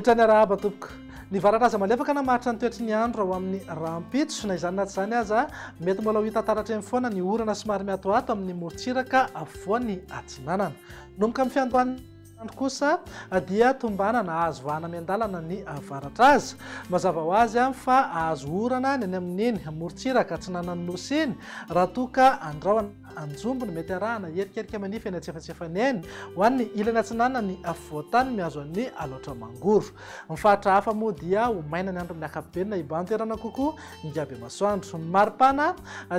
Olitra ny arahaba tompoko. Ny vararaza malefaka namaritra ny toetry ny andro ao amin'ny rahampitso na izany na tsy izany aza mety mbola ho hita taratra eny foana ny orana somary miatoato amin'ny morontsiraka avoan'ny atsinanana. Nomboka amin'ny fiandohan'ny andro kosa dia tombanana azo vahana miandalana ny avaratra azy. Mazava ho azy fa azo orana ny amin'iny morontsiraka atsinanan'ny nosy iny raha toa ka andrahoana anjombony mety arahana herikerika manify eny antsefatsefany eny ho an'ny ilany atsinanana ny afovoantany miazo an'ny aloatra mangoro. Mifatra hafa moa dia ho maina ny andro amin'ny akapobe na iban-toerana kokoa ingaby masoandro. Ny maripana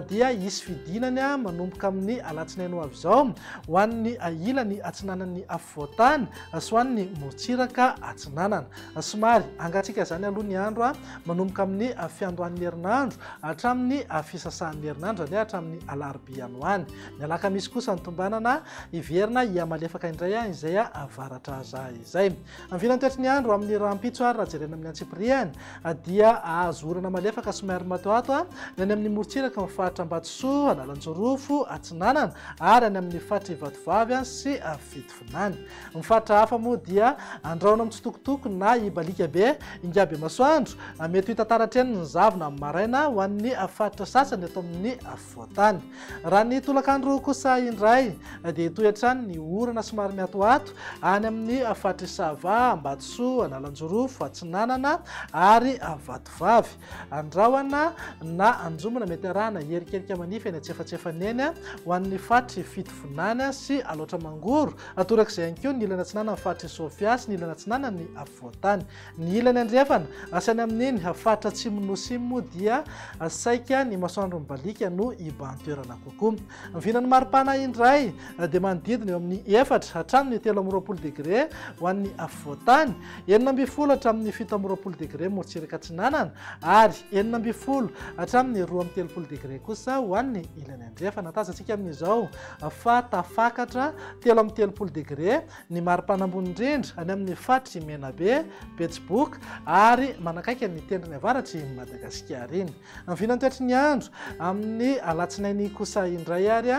dia isy fidinany manomboka amin'ny alatsinainy ho avy izao ho an'ny ilany atsinanan'ny afovoantany sy ho an'ny morontsiraka atsinanana. Somary angatsika zany aloha ny andro manomboka amin'ny fiandohan'ny herinandro hatramin'ny fisasahan'ny herinandro zany hatramin'ny alarobia any ho any. Ny alakamisy kosa ny tombanana iverina ia malefaka indray izay avaratra aza izay. Amin'ny filan'ny toetry ny andro amin'ny rahampitso raha jerena amin'ny antsipiriany dia azo orana malefaka somary matoato ny any amin'ny morontsiraka mifahatra Ambatsoa, Analanjorofo, Atsinanana ary any amin'ny fatra Ivatovavy sy Fitovinany. Mifatra hafa moa dia andrahoana mitsitokotoko na ibalika be ingaby masoandro mety hita taratra eny ny zavona amin'ny maraina ho an'ny fatra sasany eto amin'ny afovoantany. Raha ny tolakandro kosa indray dia toetra ny orana somary miatoato any amin'ny fatra Isava, Ambatsoa, Analanjorofo, Atsinanana ary Vatovavy. Andrahoana na anjombona mety arahana herikerika manify eny antsefatsefany eny ho an'ny fatra Fitovinany sy aloatra mangoro. Atorak'izay ihany koa ny ilany atsinanana fatra Sofia sy ny ilany atsinanana ny afovoantany. Ny ilany andrefana asany amin'iny fatra Atsimo-Nosy moa dia saika ny masoandro mibalika no iban-toerana kokoa. Ny vinan'ny maripana indray dia manodidina eo amin'ny 4 hatramin'ny 3 degré ho an'ny afovoantany, 9 hatramin'ny 7 degré morontsiraka atsinanana ary 9 hatramin'ny 12 degré kosa ho an'ny ilany andrefana. Tazantsika amin'izao fa tafakatra 13 degré ny maripana ambony indrindra any amin'ny fatra Menabe, Betsiboka ary manakaiky ny tendrony avaratry Madagasikara iny. Ny vinan'ny toetry ny andro amin'ny alatsinainy kosa indray ary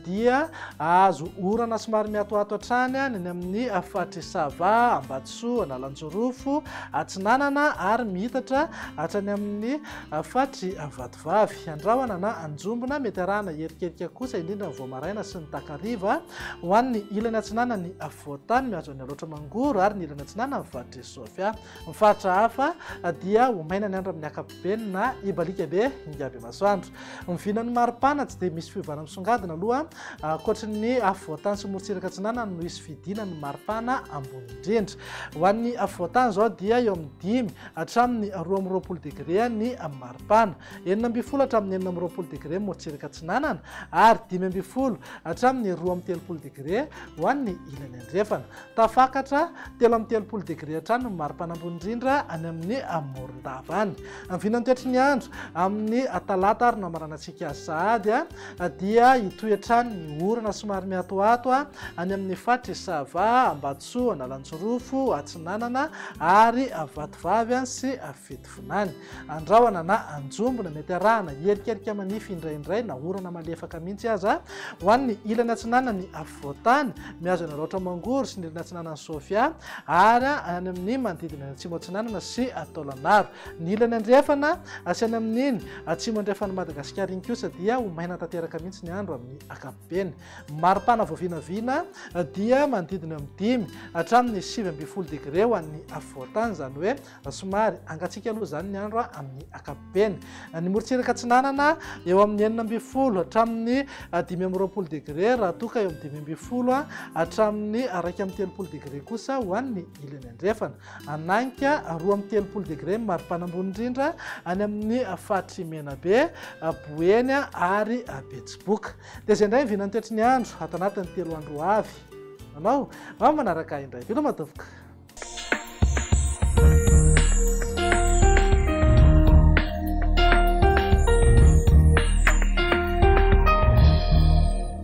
dia azo orana somary miatoato hatrany ny amin'ny fatra Isava, Ambatsoa, Analanjorofo, Atsinanana ary mihitatra hatrany amin'ny fatra Vatovavy. Andrahoana na anjombona mety arahana herikerika kosa indrindra ny voamaraina sy ny takariva ho an'ny ilany atsinanana ny afovoantany miazo an'ny aloatra mangoro ary ny ilany atsinanana ny fatra Sofia. Mifatra hafa dia ho maina ny andro amin'ny akapobe na ibalika be ingaby masoandro. Ny vinan'ny maripana tsy dia misy fiovana misongadina aloha ankoatra ny afovoantany sy morontsiraka atsinanana no isy fidinany maripana ambony indrindra. Ho an'ny afovoantany zao dia eo amin'ny 5 hatramin'ny 12 degré ny maripana, 9 hatramin'ny 14 degré morontsiraka atsinanana ary 15 hatramin'ny 13 degré ho an'ny ilany andrefana. Tafakatra 13 degré hatrany ny maripana ambony indrindra any amin'ny morondava any. Amin'ny vinan'ny toetry ny andro amin'ny talata ary namaranantsika sahady dia hitoetra ny orana somary miatoato any amin'ny fatra Isava, Ambatsoa, Analanjorofo, Atsinanana ary Vatovavy sy Fitovinany. Andrahoana na anjombona mety arahana herikerika manify indraindray na orana malefaka mihitsy aza ho an'ny ilany atsinanana ny afovoantany miazo ny aloatra mangoro sy ny ilany atsinanana ny Sofia ary any amin'ny manodidina ny atsimo atsinanana sy Taolagnaro. Ny ilany andrefana asiany amin'iny atsimo andrefan'ny Madagasikara iny kosa dia ho maina tanteraka mihitsy ny andro amin'ny akapobeny. Maripana voavinavina dia manodidina amin'ny 5 hatramin'ny 7 degré ho an'ny afovoantany, zany hoe somary angatsika aloha zany ny andro amin'ny akapobeny. Ny morontsiraka atsinanana eo amin'ny 9 hatramin'ny 15 degré raha toa ka eo amin'ny 12 hatramin'ny 13 degré kosa ho an'ny ilany andrefana. Ananika 13 degré maripana ambony indrindra any amin'ny fatra Menabe, Boeny ary Betsiboka. Dia izay indray vinan'ny toetry ny andro ato anatin'ny 3 andro avy. Manao manaraka indray. Vilo matovoka.